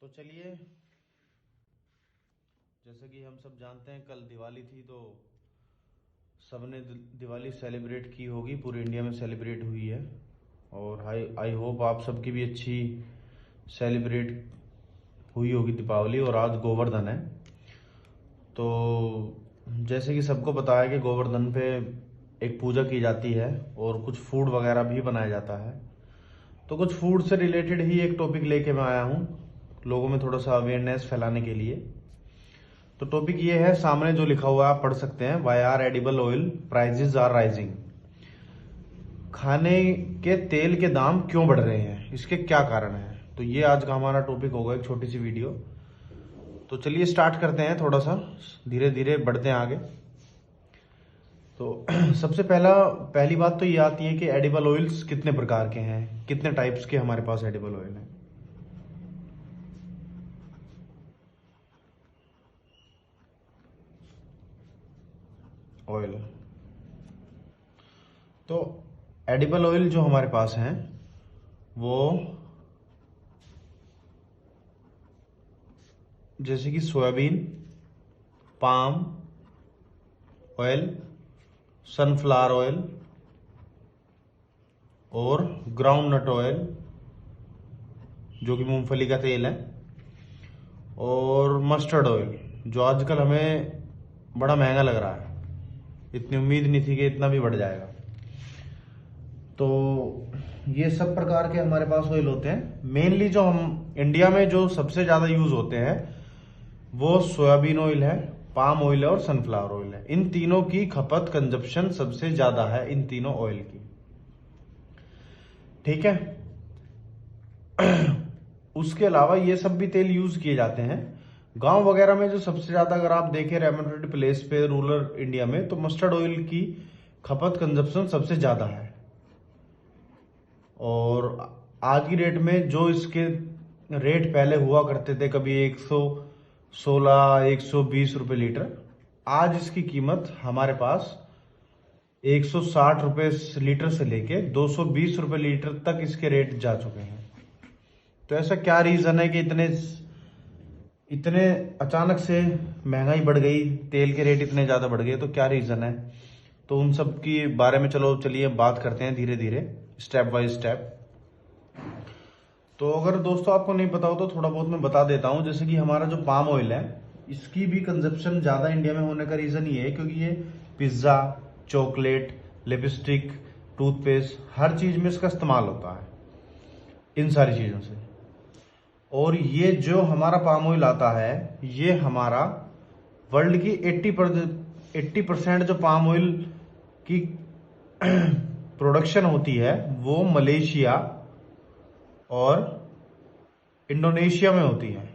तो चलिए, जैसे कि हम सब जानते हैं कल दिवाली थी, तो सबने दिवाली सेलिब्रेट की होगी। पूरे इंडिया में सेलिब्रेट हुई है और आई होप आप सबकी भी अच्छी सेलिब्रेट हुई होगी दीपावली। और आज गोवर्धन है, तो जैसे कि सबको पता है कि गोवर्धन पे एक पूजा की जाती है और कुछ फूड वगैरह भी बनाया जाता है। तो कुछ फूड से रिलेटेड ही एक टॉपिक लेके मैं आया हूँ, लोगों में थोड़ा सा अवेयरनेस फैलाने के लिए। तो टॉपिक ये है, सामने जो लिखा हुआ है आप पढ़ सकते हैं, why are edible oil prices are rising. खाने के तेल के दाम क्यों बढ़ रहे हैं, इसके क्या कारण है। तो ये आज का हमारा टॉपिक होगा, एक छोटी सी वीडियो। तो चलिए स्टार्ट करते हैं, थोड़ा सा धीरे धीरे बढ़ते हैं आगे। तो सबसे पहली बात तो ये आती है कि एडिबल ऑयल्स कितने प्रकार के हैं, कितने टाइप्स के हमारे पास एडिबल ऑयल हैं। ऑयल, तो एडिबल ऑयल जो हमारे पास हैं वो जैसे कि soybean, palm oil, sunflower oil और ग्राउंड नट ऑयल जो कि मूंगफली का तेल है, और मस्टर्ड ऑयल जो आजकल हमें बड़ा महंगा लग रहा है। इतनी उम्मीद नहीं थी कि इतना भी बढ़ जाएगा। तो ये सब प्रकार के हमारे पास ऑयल होते हैं। मेनली जो हम इंडिया में जो सबसे ज़्यादा यूज़ होते हैं वो सोयाबीन ऑयल है, पाम ऑयल है और सनफ्लावर ऑयल है। इन तीनों की खपत, कंजप्शन सबसे ज़्यादा है इन तीनों ऑयल की। ठीक है। उसके अलावा ये सब भी तेल यूज किए जाते हैं। गांव वगैरह में जो सबसे ज्यादा अगर आप देखें रेमोटेड प्लेस पे रूरल इंडिया में, तो मस्टर्ड ऑयल की खपत, कंजप्शन सबसे ज्यादा है। और आज की डेट में जो इसके रेट पहले हुआ करते थे, कभी 116 120 रुपए लीटर, आज इसकी कीमत हमारे पास 160 रुपए लीटर से लेके 220 रुपए लीटर तक इसके रेट जा चुके हैं। तो ऐसा क्या रीजन है कि इतने अचानक से महंगाई बढ़ गई, तेल के रेट इतने ज्यादा बढ़ गए, तो क्या रीजन है। तो उन सब के बारे में चलिए बात करते हैं धीरे धीरे, स्टेप बाय स्टेप। तो अगर दोस्तों आपको नहीं पता हो तो थोड़ा बहुत मैं बता देता हूं। जैसे कि हमारा जो पाम ऑयल है, इसकी भी कंजप्शन ज्यादा इंडिया में होने का रीजन ये है क्योंकि ये पिज्जा, चॉकलेट, लिपस्टिक, टूथपेस्ट, हर चीज में इसका इस्तेमाल होता है, इन सारी चीजों से। और ये जो हमारा पाम ऑयल आता है, ये हमारा वर्ल्ड की 80% जो पाम ऑयल की प्रोडक्शन होती है वो मलेशिया और इंडोनेशिया में होती है।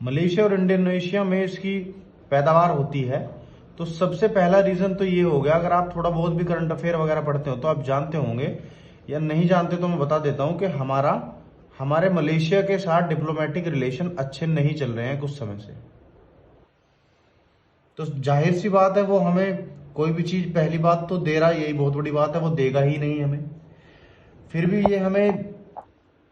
मलेशिया और इंडोनेशिया में इसकी पैदावार होती है। तो सबसे पहला रीजन तो ये हो गया, अगर आप थोड़ा बहुत भी करंट अफेयर वगैरह पढ़ते हो तो आप जानते होंगे, या नहीं जानते तो मैं बता देता हूं कि हमारे मलेशिया के साथ डिप्लोमेटिक रिलेशन अच्छे नहीं चल रहे हैं कुछ समय से। तो जाहिर सी बात है, वो हमें कोई भी चीज, पहली बात तो दे रहा है, यही बहुत बड़ी बात है, वो देगा ही नहीं हमें। फिर भी ये हमें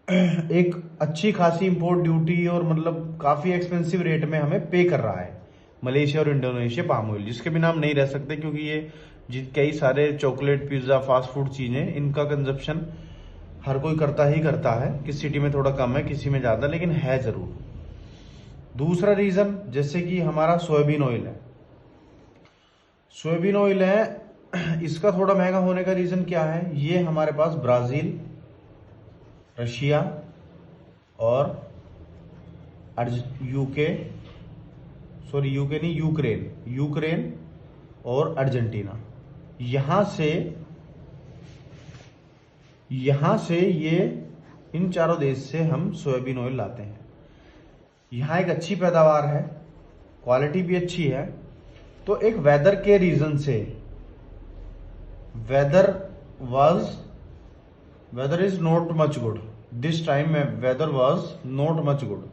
एक अच्छी खासी इंपोर्ट ड्यूटी और मतलब काफी एक्सपेंसिव रेट में हमें पे कर रहा है, मलेशिया और इंडोनेशिया पाम ऑयल, जिसके बिना हम नहीं रह सकते। क्योंकि ये कई सारे चॉकलेट, पिज्जा, फास्ट फूड चीजें, इनका कंजप्शन हर कोई करता ही करता है। किस सिटी में थोड़ा कम है, किसी में ज्यादा, लेकिन है जरूर। दूसरा रीजन जैसे कि हमारा सोयाबीन ऑयल है। सोयाबीन ऑयल है, इसका थोड़ा महंगा होने का रीजन क्या है, ये हमारे पास ब्राजील, रशिया और यूके नहीं, यूक्रेन और अर्जेंटीना, यहां से ये इन चारों देश से हम सोयाबीन ऑयल लाते हैं। यहां एक अच्छी पैदावार है, क्वालिटी भी अच्छी है। तो एक वेदर के रीजन से, weather is not much good this time, weather was not much good.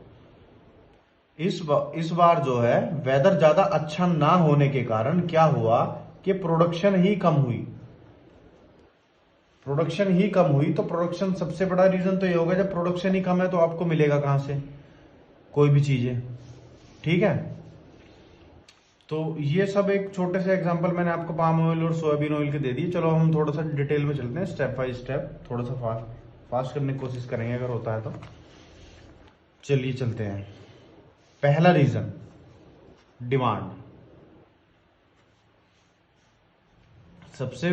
इस बार जो है वेदर ज्यादा अच्छा ना होने के कारण क्या हुआ कि प्रोडक्शन ही कम हुई। प्रोडक्शन ही कम हुई, तो प्रोडक्शन सबसे बड़ा रीजन तो ये होगा, जब प्रोडक्शन ही कम है तो आपको मिलेगा कहां से कोई भी चीजें। ठीक है, तो ये सब एक छोटे से एग्जांपल मैंने आपको पाम ऑयल और सोयाबीन ऑयल के दे दिए। चलो हम थोड़ा सा डिटेल में चलते हैं, स्टेप बाय स्टेप, थोड़ा सा फास्ट करने की कोशिश करेंगे अगर होता है तो। चलिए चलते हैं। पहला रीजन, डिमांड। सबसे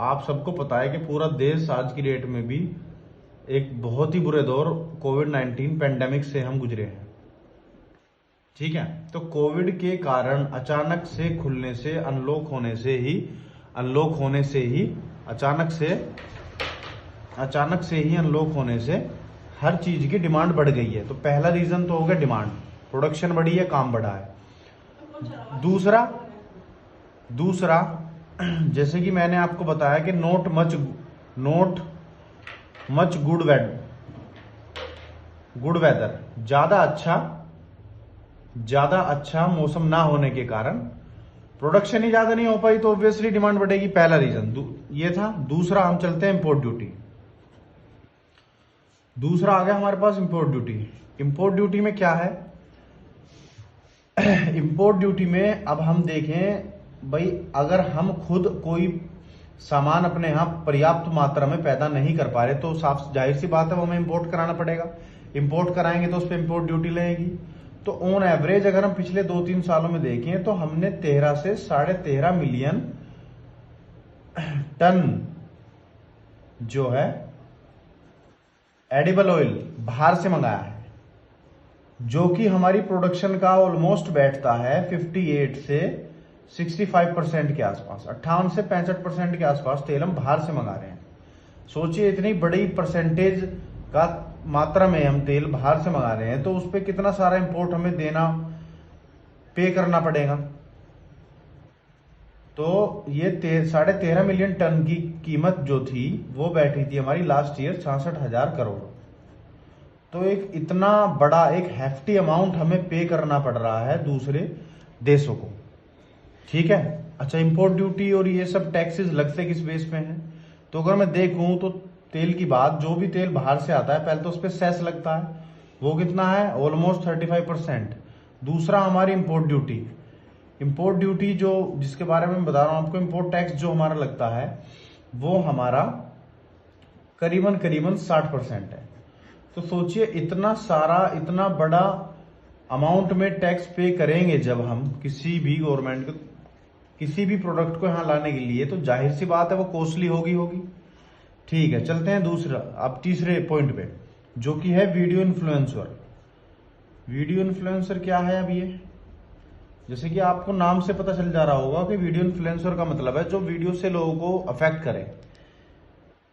आप सबको पता है कि पूरा देश आज की डेट में भी एक बहुत ही बुरे दौर कोविड-19 पेंडेमिक से हम गुजरे हैं। ठीक है, तो कोविड के कारण अचानक से खुलने से, अनलॉक होने से ही अचानक से ही अनलॉक होने से हर चीज की डिमांड बढ़ गई है। तो पहला रीजन तो हो गया डिमांड, प्रोडक्शन बढ़ी है, काम बढ़ा है। दूसरा जैसे कि मैंने आपको बताया कि नॉट मच गुड वेदर, ज्यादा अच्छा मौसम ना होने के कारण प्रोडक्शन ही ज्यादा नहीं हो पाई, तो ऑब्वियसली डिमांड बढ़ेगी। पहला रीजन ये था। दूसरा हम चलते हैं इंपोर्ट ड्यूटी। दूसरा आ गया हमारे पास इंपोर्ट ड्यूटी। इंपोर्ट ड्यूटी में क्या है? इंपोर्ट ड्यूटी में अब हम देखें भाई, अगर हम खुद कोई सामान अपने यहां पर्याप्त मात्रा में पैदा नहीं कर पा रहे तो साफ जाहिर सी बात है वो हमें इंपोर्ट कराना पड़ेगा। इंपोर्ट कराएंगे तो उस पर इंपोर्ट ड्यूटी लगेगी। तो ऑन एवरेज अगर हम पिछले 2-3 सालों में देखें तो हमने 13 से 13.5 मिलियन टन जो है एडिबल ऑयल बाहर से मंगाया है, जो कि हमारी प्रोडक्शन का ऑलमोस्ट बैठता है 58 से 65% के आसपास, 58 से 65% के आसपास तेल हम बाहर से मंगा रहे हैं। सोचिए इतनी बड़ी परसेंटेज का मात्रा में हम तेल बाहर से मंगा रहे हैं, तो उस पर कितना सारा इंपोर्ट हमें देना, पे करना पड़ेगा। तो ये 13.5 मिलियन टन की कीमत जो थी वो बैठी थी हमारी लास्ट ईयर 66,000 करोड़। तो एक इतना बड़ा एक हेफ्टी अमाउंट हमें पे करना पड़ रहा है दूसरे देशों को। ठीक है, अच्छा इंपोर्ट ड्यूटी और ये सब टैक्सेस लगते किस बेस पे हैं? तो अगर मैं देखूं तो तेल की बात, जो भी तेल बाहर से आता है पहले तो उस पर सेस लगता है, वो कितना है? ऑलमोस्ट 35%। दूसरा हमारी इंपोर्ट ड्यूटी जो जिसके बारे में बता रहा हूं आपको, इंपोर्ट टैक्स जो हमारा लगता है वो हमारा करीबन 60% है। तो सोचिए इतना बड़ा अमाउंट में टैक्स पे करेंगे जब हम किसी भी गवर्नमेंट को किसी भी प्रोडक्ट को यहां लाने के लिए, तो जाहिर सी बात है वो कॉस्टली होगी। ठीक है, चलते हैं अब तीसरे पॉइंट पे, जो कि है वीडियो इन्फ्लुएंसर। वीडियो इन्फ्लुएंसर क्या है? अब ये जैसे कि आपको नाम से पता चल जा रहा होगा कि वीडियो इन्फ्लुएंसर का मतलब है जो वीडियो से लोगों को अफेक्ट करे।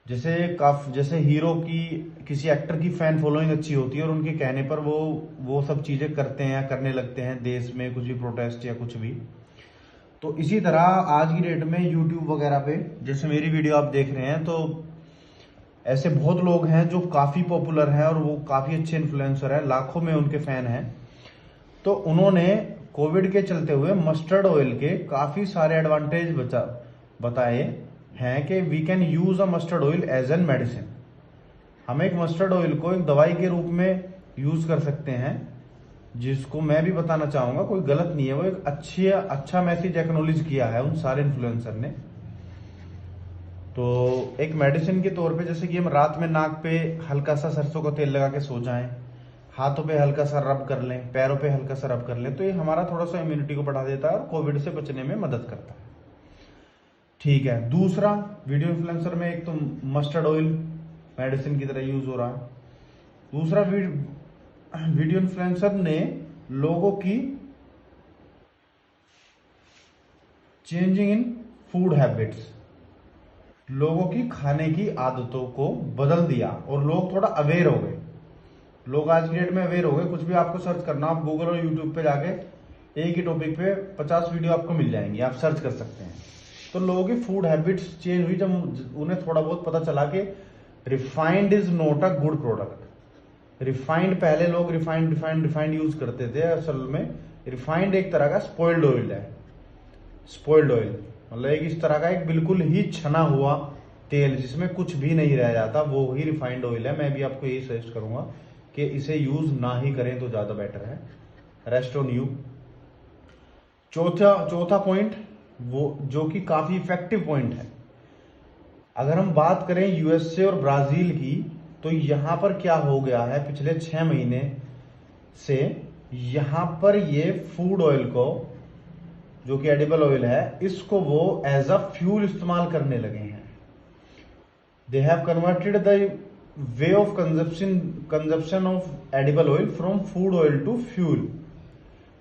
जैसे हीरो की, किसी एक्टर की फैन फॉलोइंग अच्छी होती है और उनके कहने पर वो सब चीजें करते हैं या करने लगते हैं, देश में कुछ भी प्रोटेस्ट या कुछ भी। तो इसी तरह आज की डेट में यूट्यूब वगैरह पे जैसे मेरी वीडियो आप देख रहे हैं, तो ऐसे बहुत लोग हैं जो काफी पॉपुलर हैं और वो काफी अच्छे इन्फ्लुएंसर हैं, लाखों में उनके फैन हैं। तो उन्होंने कोविड के चलते हुए मस्टर्ड ऑयल के काफी सारे एडवांटेज बताए हैं कि we can use a mustard oil as an medicine. हम एक मस्टर्ड ऑयल को एक दवाई के रूप में यूज कर सकते हैं, जिसको मैं भी बताना चाहूंगा, कोई गलत नहीं है, वो एक अच्छा मैसेज एक्नॉलेज किया है उन सारे इन्फ्लुएंसर ने। तो एक मेडिसिन के तौर पे, जैसे कि हम रात में नाक पे हल्का सा सरसों का तेल लगा के सो जाएं, हाथों पे हल्का सा रब कर लें, पैरों पे हल्का सा रब कर लें, तो ये हमारा थोड़ा सा इम्यूनिटी को बढ़ा देता है और कोविड से बचने में मदद करता है। ठीक है, दूसरा वीडियो इन्फ्लुएंसर में एक तो मस्टर्ड ऑयल मेडिसिन की तरह यूज हो रहा है। दूसरा वीडियो इन्फ्लुएंसर ने लोगों की चेंजिंग इन फूड हैबिट्स, लोगों की खाने की आदतों को बदल दिया और लोग थोड़ा अवेयर हो गए। लोग आज की डेट में अवेयर हो गए। कुछ भी आपको सर्च करना, आप गूगल और यूट्यूब पे जाके एक ही टॉपिक पे 50 वीडियो आपको मिल जाएंगी, आप सर्च कर सकते हैं। तो लोगों की फूड हैबिट्स चेंज हुई जब उन्हें थोड़ा बहुत पता चला कि refined is not a good product. Refined, पहले लोग रिफाइंड यूज करते थे, असल में रिफाइंड एक तरह का स्पॉइल्ड ऑयल है। स्पॉइल्ड ऑयल मतलब एक इस तरह का एक बिल्कुल ही छना हुआ तेल जिसमें कुछ भी नहीं रह जाता वो ही रिफाइंड ऑयल है। मैं भी आपको यही सजेस्ट करूंगा कि इसे यूज ना ही करें तो ज्यादा बेटर है। Rest on you. चौथा पॉइंट वो जो कि काफी इफेक्टिव पॉइंट है, अगर हम बात करें यूएसए और ब्राजील की, तो यहां पर क्या हो गया है पिछले 6 महीने से, यहां पर ये फूड ऑयल को, जो कि एडिबल ऑयल है, इसको वो एज अ फ्यूल इस्तेमाल करने लगे हैं। They have converted the way of consumption of edible oil from food oil to fuel.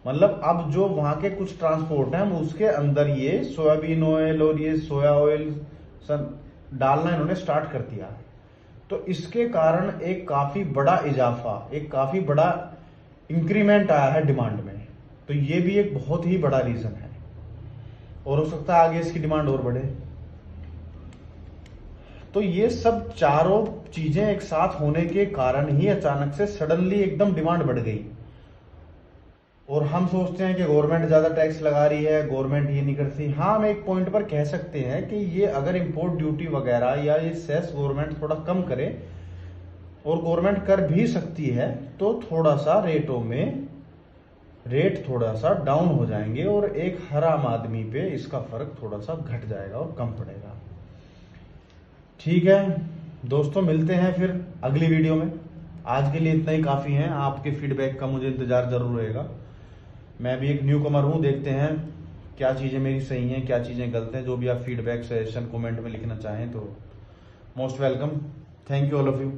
मतलब अब जो वहां के कुछ ट्रांसपोर्ट है उसके अंदर ये सोयाबीन ऑयल और ये सोया ऑयल डालना इन्होंने स्टार्ट कर दिया है। तो इसके कारण एक काफी बड़ा इजाफा, एक काफी बड़ा इंक्रीमेंट आया है डिमांड में। तो ये भी एक बहुत ही बड़ा रीजन है और हो सकता है आगे इसकी डिमांड और बढ़े। तो ये सब चारों चीजें एक साथ होने के कारण ही अचानक से सडनली एकदम डिमांड बढ़ गई। और हम सोचते हैं कि गवर्नमेंट ज्यादा टैक्स लगा रही है, गवर्नमेंट ये नहीं करती। हाँ, हम एक पॉइंट पर कह सकते हैं कि ये अगर इंपोर्ट ड्यूटी वगैरह या ये सेस गवर्नमेंट थोड़ा कम करे, और गवर्नमेंट कर भी सकती है, तो थोड़ा सा रेटों में रेट थोड़ा सा डाउन हो जाएंगे और एक हर आम आदमी पे इसका फर्क थोड़ा सा घट जाएगा और कम पड़ेगा। ठीक है दोस्तों, मिलते हैं फिर अगली वीडियो में। आज के लिए इतना ही काफी है। आपके फीडबैक का मुझे इंतजार जरूर रहेगा। मैं भी एक न्यू कमर हूं, देखते हैं क्या चीजें मेरी सही हैं, क्या चीजें गलत हैं। जो भी आप फीडबैक सजेशन कमेंट में लिखना चाहें तो most welcome. Thank you all of you.